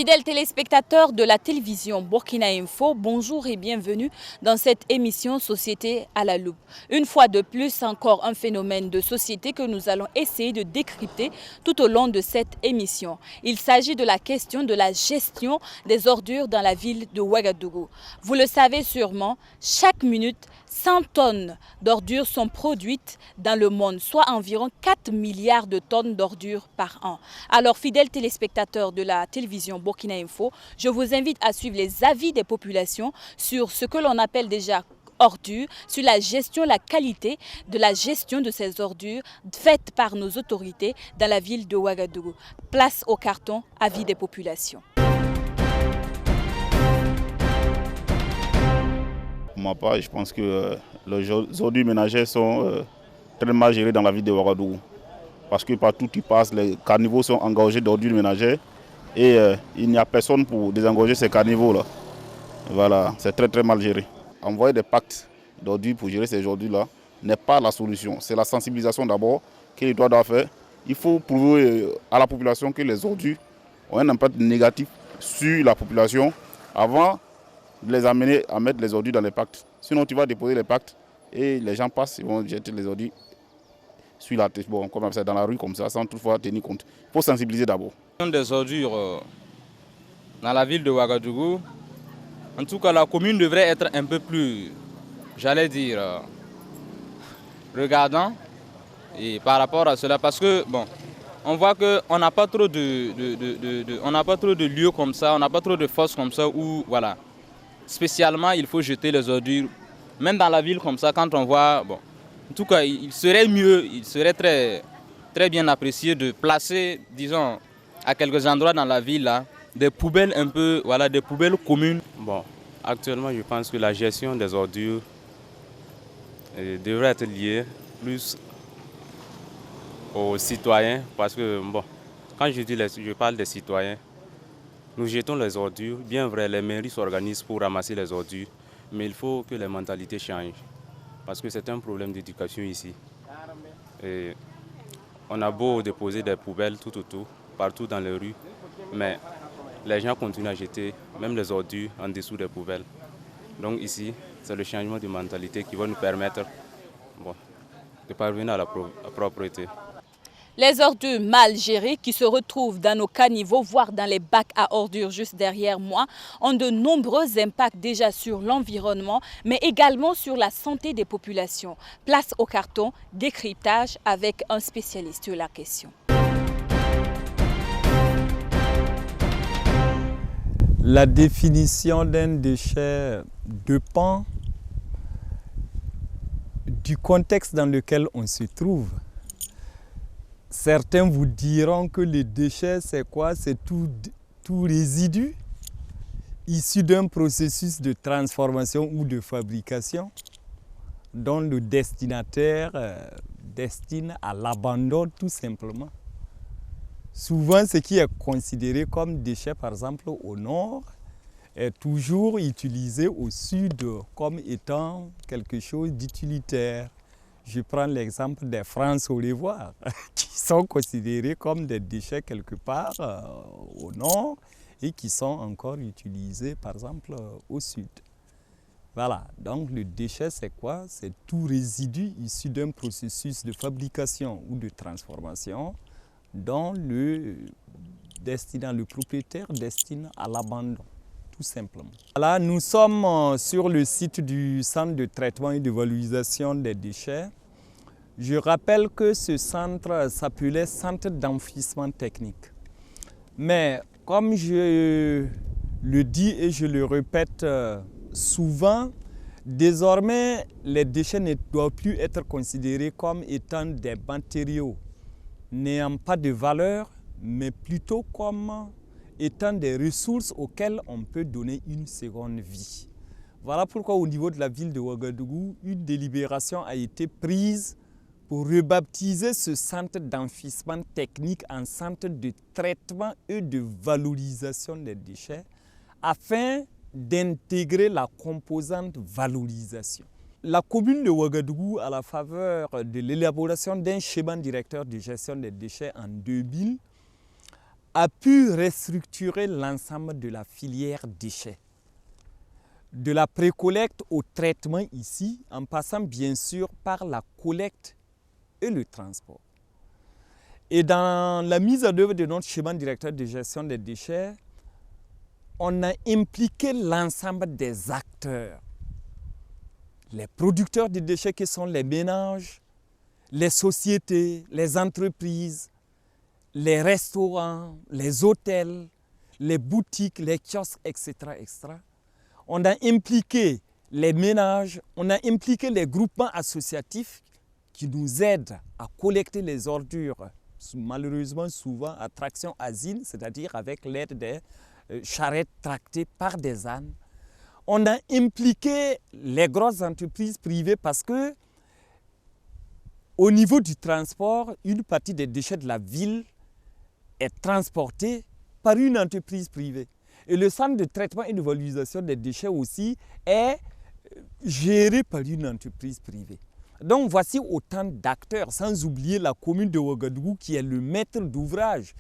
Fidèles téléspectateurs de la télévision Burkina Info, bonjour et bienvenue dans cette émission Société à la loupe. Une fois de plus, encore un phénomène de société que nous allons essayer de décrypter tout au long de cette émission. Il s'agit de la question de la gestion des ordures dans la ville de Ouagadougou. Vous le savez sûrement, chaque minute, 100 tonnes d'ordures sont produites dans le monde, soit environ 4 milliards de tonnes d'ordures par an. Alors, fidèles téléspectateurs de la télévision Burkina Info, je vous invite à suivre les avis des populations sur ce que l'on appelle déjà ordures, sur la gestion, la qualité de la gestion de ces ordures faites par nos autorités dans la ville de Ouagadougou. Place au carton, avis des populations. Pour ma part, je pense que les ordures ménagères sont très mal gérées dans la ville de Ouagadougou. Parce que partout où tu passes, les caniveaux sont engorgés d'ordures ménagères et il n'y a personne pour désengorger ces caniveaux-là. Voilà, c'est très mal géré. Envoyer des pactes d'ordures pour gérer ces ordures-là n'est pas la solution. C'est la sensibilisation d'abord qu'il doit faire. Il faut prouver à la population que les ordures ont un impact négatif sur la population avant de les amener à mettre les ordures dans les pactes. Sinon, tu vas déposer les pactes et les gens passent, ils vont jeter les ordures sur la tête, comme ça, dans la rue, comme ça, sans toutefois tenir compte. Il faut sensibiliser d'abord. Des ordures dans la ville de Ouagadougou, en tout cas, la commune devrait être un peu plus, j'allais dire, regardant et par rapport à cela, parce que, bon, on voit qu'on n'a pas trop on n'a pas trop de lieux comme ça, on n'a pas trop de forces comme ça où, voilà, spécialement, il faut jeter les ordures. Même dans la ville comme ça, quand on voit, bon, en tout cas, il serait mieux, il serait très bien apprécié de placer, disons, à quelques endroits dans la ville, là, des poubelles un peu, voilà, des poubelles communes. Bon, actuellement, je pense que la gestion des ordures devrait être liée plus aux citoyens, parce que, bon, quand je parle des citoyens, nous jetons les ordures, bien vrai, les mairies s'organisent pour ramasser les ordures, mais il faut que les mentalités changent, parce que c'est un problème d'éducation ici. Et on a beau déposer des poubelles tout autour, partout dans les rues, mais les gens continuent à jeter même les ordures en dessous des poubelles. Donc ici, c'est le changement de mentalité qui va nous permettre de parvenir à la propreté. Les ordures mal gérées qui se retrouvent dans nos caniveaux, voire dans les bacs à ordures juste derrière moi, ont de nombreux impacts déjà sur l'environnement, mais également sur la santé des populations. Place au carton, décryptage avec un spécialiste sur la question. La définition d'un déchet dépend du contexte dans lequel on se trouve. Certains vous diront que les déchets, c'est quoi? C'est tout résidu issu d'un processus de transformation ou de fabrication dont le destinataire destine à l'abandon tout simplement. Souvent, ce qui est considéré comme déchet, par exemple au nord, est toujours utilisé au sud comme étant quelque chose d'utilitaire. Je prends l'exemple des francs solevoirs qui sont considérés comme des déchets quelque part au nord et qui sont encore utilisés par exemple au sud. Voilà, donc le déchet c'est quoi? C'est tout résidu issu d'un processus de fabrication ou de transformation dont le propriétaire destine à l'abandon. Tout simplement. Là, nous sommes sur le site du centre de traitement et de valorisation des déchets. Je rappelle que ce centre s'appelait Centre d'enfouissement technique. Mais comme je le dis et je le répète souvent, désormais, les déchets ne doivent plus être considérés comme étant des matériaux n'ayant pas de valeur, mais plutôt comme étant des ressources auxquelles on peut donner une seconde vie. Voilà pourquoi au niveau de la ville de Ouagadougou, une délibération a été prise pour rebaptiser ce centre d'enfouissement technique en centre de traitement et de valorisation des déchets afin d'intégrer la composante valorisation. La commune de Ouagadougou, à la faveur de l'élaboration d'un schéma directeur de gestion des déchets en 2000, a pu restructurer l'ensemble de la filière déchets. De la précollecte au traitement ici, en passant bien sûr par la collecte et le transport. Et dans la mise en œuvre de notre schéma directeur de gestion des déchets, on a impliqué l'ensemble des acteurs. Les producteurs de déchets qui sont les ménages, les sociétés, les entreprises, les restaurants, les hôtels, les boutiques, les kiosques, etc., etc. On a impliqué les ménages, on a impliqué les groupements associatifs qui nous aident à collecter les ordures, malheureusement souvent à traction asine, c'est-à-dire avec l'aide des charrettes tractées par des ânes. On a impliqué les grosses entreprises privées parce que au niveau du transport, une partie des déchets de la ville est transportée par une entreprise privée. Et le centre de traitement et de valorisation des déchets aussi est géré par une entreprise privée. Donc voici autant d'acteurs, sans oublier la commune de Ouagadougou qui est le maître d'ouvrage.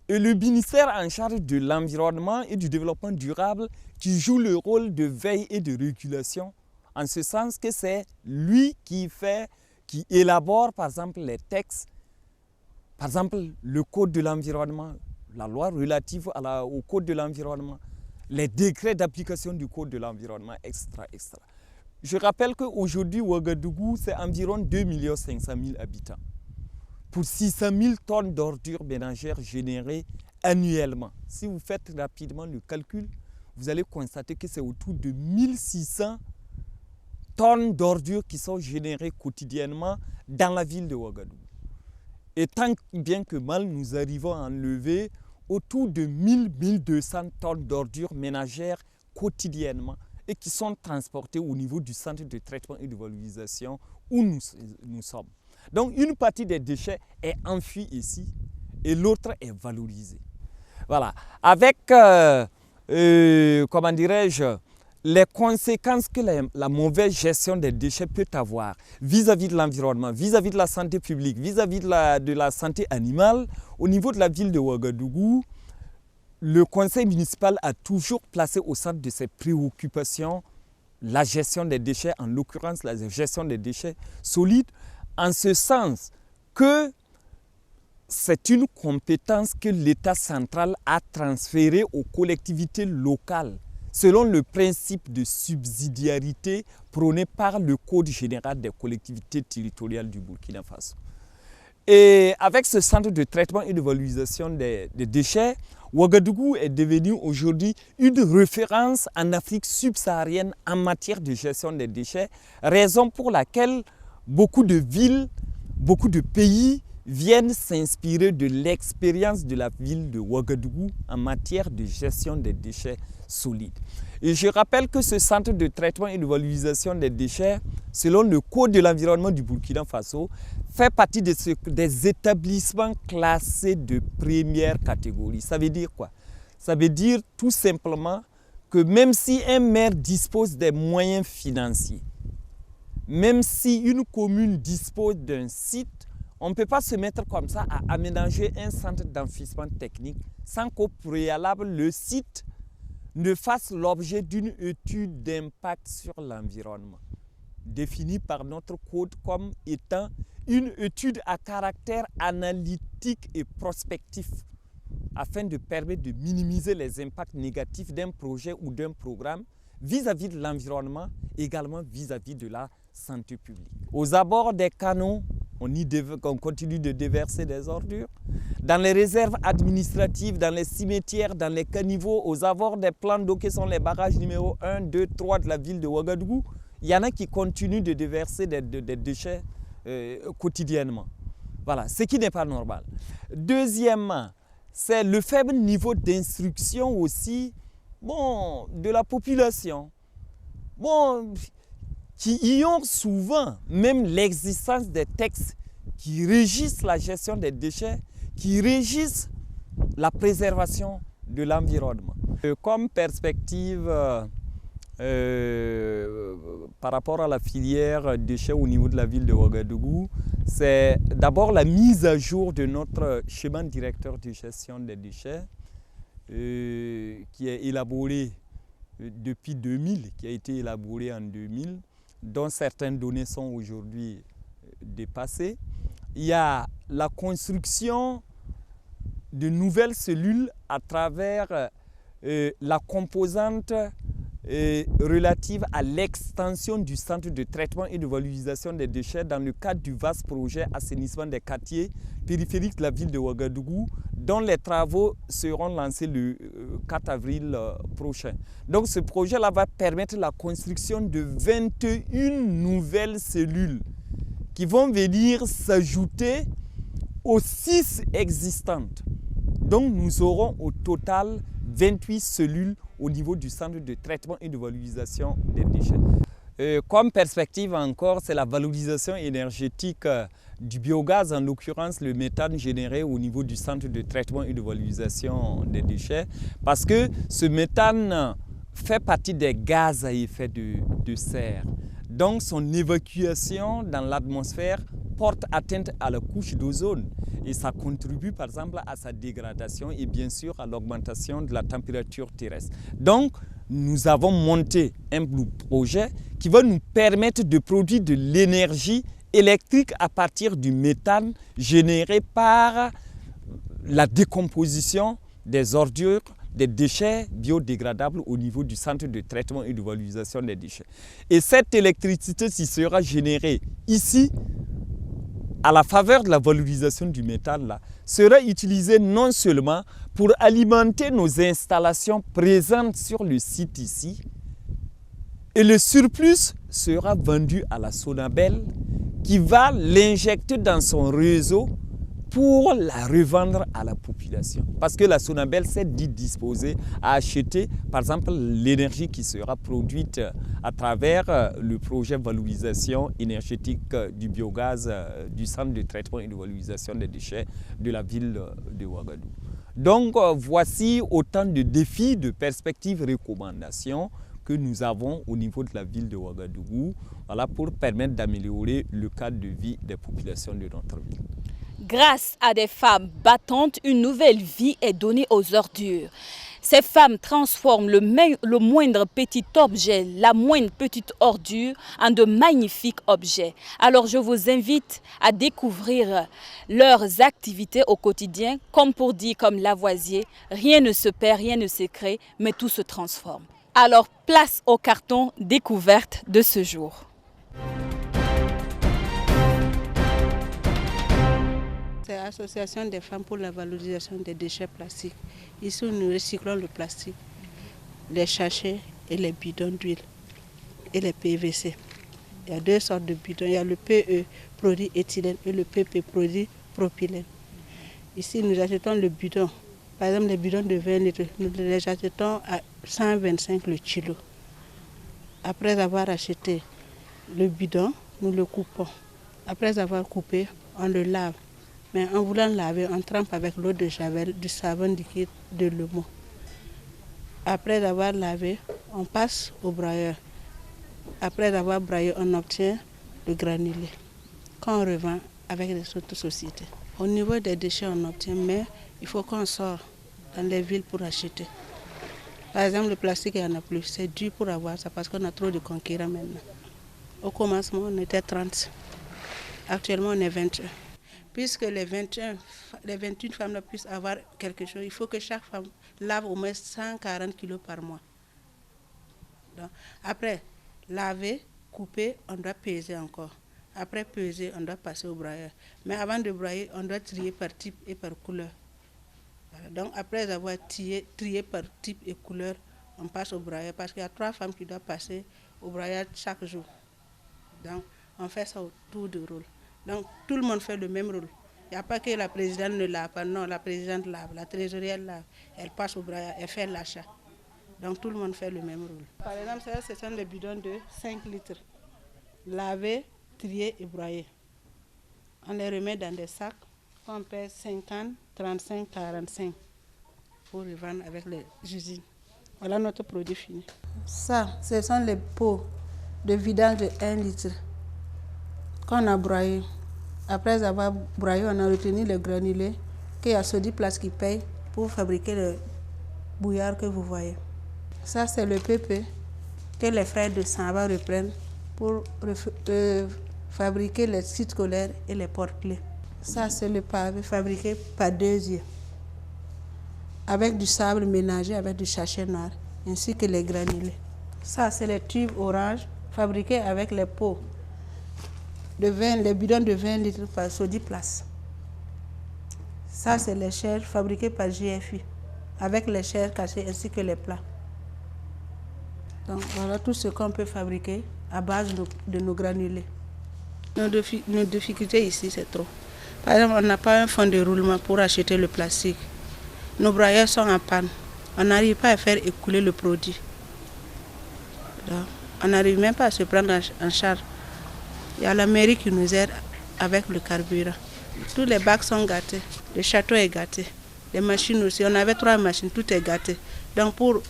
Et le ministère en charge de l'environnement et du développement durable qui joue le rôle de veille et de régulation, en ce sens que c'est lui qui élabore par exemple les textes, par exemple le code de l'environnement, la loi relative au code de l'environnement, les décrets d'application du code de l'environnement, etc., etc. Je rappelle qu'aujourd'hui, Ouagadougou, c'est environ 2 500 000 habitants. Pour 600 000 tonnes d'ordures ménagères générées annuellement. Si vous faites rapidement le calcul, vous allez constater que c'est autour de 1600 tonnes d'ordures qui sont générées quotidiennement dans la ville de Ouagadougou. Et tant bien que mal, nous arrivons à enlever autour de 1000-1200 tonnes d'ordures ménagères quotidiennement et qui sont transportées au niveau du centre de traitement et de valorisation où nous sommes. Donc une partie des déchets est enfuie ici et l'autre est valorisée. Voilà. Avec, comment dirais-je, les conséquences que la mauvaise gestion des déchets peut avoir vis-à-vis de l'environnement, vis-à-vis de la santé publique, vis-à-vis de la santé animale, au niveau de la ville de Ouagadougou, le conseil municipal a toujours placé au centre de ses préoccupations la gestion des déchets, en l'occurrence la gestion des déchets solides, en ce sens que c'est une compétence que l'État central a transférée aux collectivités locales selon le principe de subsidiarité prôné par le Code général des collectivités territoriales du Burkina Faso. Et avec ce centre de traitement et de valorisation des déchets, Ouagadougou est devenu aujourd'hui une référence en Afrique subsaharienne en matière de gestion des déchets, raison pour laquelle beaucoup de villes, beaucoup de pays viennent s'inspirer de l'expérience de la ville de Ouagadougou en matière de gestion des déchets solides. Et je rappelle que ce centre de traitement et de valorisation des déchets, selon le Code de l'environnement du Burkina Faso, fait partie des établissements classés de première catégorie. Ça veut dire quoi? Ça veut dire tout simplement que même si un maire dispose des moyens financiers, même si une commune dispose d'un site, on ne peut pas se mettre comme ça à aménager un centre d'enfouissement technique sans qu'au préalable, le site ne fasse l'objet d'une étude d'impact sur l'environnement, définie par notre code comme étant une étude à caractère analytique et prospectif, afin de permettre de minimiser les impacts négatifs d'un projet ou d'un programme vis-à-vis de l'environnement, également vis-à-vis de la santé publique. Aux abords des canaux, on continue de déverser des ordures. Dans les réserves administratives, dans les cimetières, dans les caniveaux, aux abords des plans d'eau qui sont les barrages numéro 1, 2, 3 de la ville de Ouagadougou, il y en a qui continuent de déverser des déchets quotidiennement. Voilà, ce qui n'est pas normal. Deuxièmement, c'est le faible niveau d'instruction aussi de la population. Qui ignorent souvent même l'existence des textes qui régissent la gestion des déchets, qui régissent la préservation de l'environnement. Comme perspective par rapport à la filière déchets au niveau de la ville de Ouagadougou, c'est d'abord la mise à jour de notre schéma directeur de gestion des déchets qui est élaboré depuis 2000, qui a été élaboré en 2000, dont certaines données sont aujourd'hui dépassées. Il y a la construction de nouvelles cellules à travers la composante relative à l'extension du centre de traitement et de valorisation des déchets dans le cadre du vaste projet assainissement des quartiers périphériques de la ville de Ouagadougou, dont les travaux seront lancés le 4 avril prochain. Donc ce projet-là va permettre la construction de 21 nouvelles cellules qui vont venir s'ajouter aux 6 existantes. Donc nous aurons au total 28 cellules au niveau du centre de traitement et de valorisation des déchets. Comme perspective encore, c'est la valorisation énergétique du biogaz, en l'occurrence le méthane généré au niveau du centre de traitement et de valorisation des déchets, parce que ce méthane fait partie des gaz à effet de serre. Donc son évacuation dans l'atmosphère porte atteinte à la couche d'ozone et ça contribue par exemple à sa dégradation et bien sûr à l'augmentation de la température terrestre. Donc nous avons monté un projet qui va nous permettre de produire de l'énergie électrique à partir du méthane généré par la décomposition des ordures, des déchets biodégradables au niveau du centre de traitement et de valorisation des déchets. Et cette électricité qui sera générée ici, à la faveur de la valorisation du méthane, là, sera utilisée non seulement pour alimenter nos installations présentes sur le site ici, et le surplus sera vendu à la Sonabel qui va l'injecter dans son réseau pour la revendre à la population. Parce que la Sonabel s'est dit disposée à acheter, par exemple, l'énergie qui sera produite à travers le projet valorisation énergétique du biogaz du centre de traitement et de valorisation des déchets de la ville de Ouagadougou. Donc, voici autant de défis, de perspectives, recommandations que nous avons au niveau de la ville de Ouagadougou, voilà, pour permettre d'améliorer le cadre de vie des populations de notre ville. Grâce à des femmes battantes, une nouvelle vie est donnée aux ordures. Ces femmes transforment le moindre petit objet, la moindre petite ordure, en de magnifiques objets. Alors je vous invite à découvrir leurs activités au quotidien. Comme pour dire comme Lavoisier, rien ne se perd, rien ne se crée, mais tout se transforme. Alors place au carton découverte de ce jour. C'est l'Association des femmes pour la valorisation des déchets plastiques. Ici, nous recyclons le plastique, les sachets et les bidons d'huile et les PVC. Il y a 2 sortes de bidons. Il y a le PE, produit éthylène, et le PP, produit propylène. Ici, nous achetons le bidon. Par exemple, les bidons de 20 litres, nous les achetons à 125 le kilo. Après avoir acheté le bidon, nous le coupons. Après avoir coupé, on le lave. Mais en voulant laver, on trempe avec l'eau de javel, du savon liquide, de l'omo. Après avoir lavé, on passe au broyeur. Après avoir broyé, on obtient le granulé qu'on revend avec les autres sociétés. Au niveau des déchets, on obtient, mais il faut qu'on sorte dans les villes pour acheter. Par exemple, le plastique, il n'y en a plus. C'est dur pour avoir ça parce qu'on a trop de concurrents maintenant. Au commencement, on était 30. Actuellement, on est 21. Puisque les 21 femmes puissent avoir quelque chose, il faut que chaque femme lave au moins 140 kg par mois. Donc, après, laver, couper, on doit peser encore. Après peser, on doit passer au broyeur. Mais avant de broyer, on doit trier par type et par couleur. Voilà. Donc après avoir trié par type et couleur, on passe au broyeur parce qu'il y a 3 femmes qui doivent passer au broyeur chaque jour. Donc on fait ça au tour de rôle. Donc tout le monde fait le même rôle. Il n'y a pas que la présidente ne lave pas. Non, la présidente lave, la trésorière lave. Elle passe au broyeur, elle fait l'achat. Donc tout le monde fait le même rôle. Par exemple, ça, ce sont des bidons de 5 litres. Lavés, triés et broyés. On les remet dans des sacs qu'on pèse 50, 35, 45 pour revendre avec les usines. Voilà notre produit fini. Ça, ce sont les pots de vidange de 1 litre qu'on a broyés Après avoir broyé, on a retenu le granulé qu'il y a Sodiplast qui paye pour fabriquer le bouillard que vous voyez. Ça, c'est le PP que les frères de Samba reprennent pour fabriquer les sites scolaires et les porte-clés. Ça, c'est le pavé fabriqué par 2 yeux, avec du sable mélangé avec du sachet noir, ainsi que les granulés. Ça, c'est les tubes orange fabriqués avec les pots de 20, les bidons de 20 litres par Sodiplast. Ça, c'est les chairs fabriquées par GFI, avec les chairs cachées ainsi que les plats. Donc voilà tout ce qu'on peut fabriquer à base de nos granulés. Nos difficultés ici, c'est trop. Par exemple, on n'a pas un fonds de roulement pour acheter le plastique. Nos broyeurs sont en panne. On n'arrive pas à faire écouler le produit. Donc, on n'arrive même pas à se prendre en charge. Il y a la mairie qui nous aide avec le carburant. Tous les bacs sont gâtés. Le château est gâté. Les machines aussi. On avait 3 machines, tout est gâté. Donc pour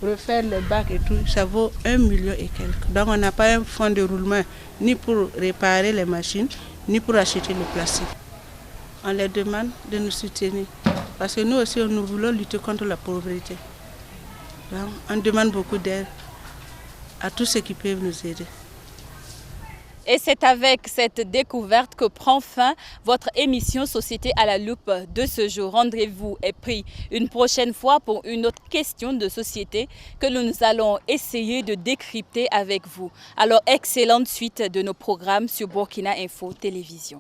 refaire les bacs et tout, ça vaut 1 million et quelques. Donc on n'a pas un fonds de roulement ni pour réparer les machines, ni pour acheter le plastique. On les demande de nous soutenir. Parce que nous aussi, nous voulons lutter contre la pauvreté. Donc on demande beaucoup d'aide à tous ceux qui peuvent nous aider. Et c'est avec cette découverte que prend fin votre émission Société à la loupe de ce jour. Rendez-vous est pris une prochaine fois pour une autre question de société que nous allons essayer de décrypter avec vous. Alors, excellente suite de nos programmes sur Burkina Info Télévision.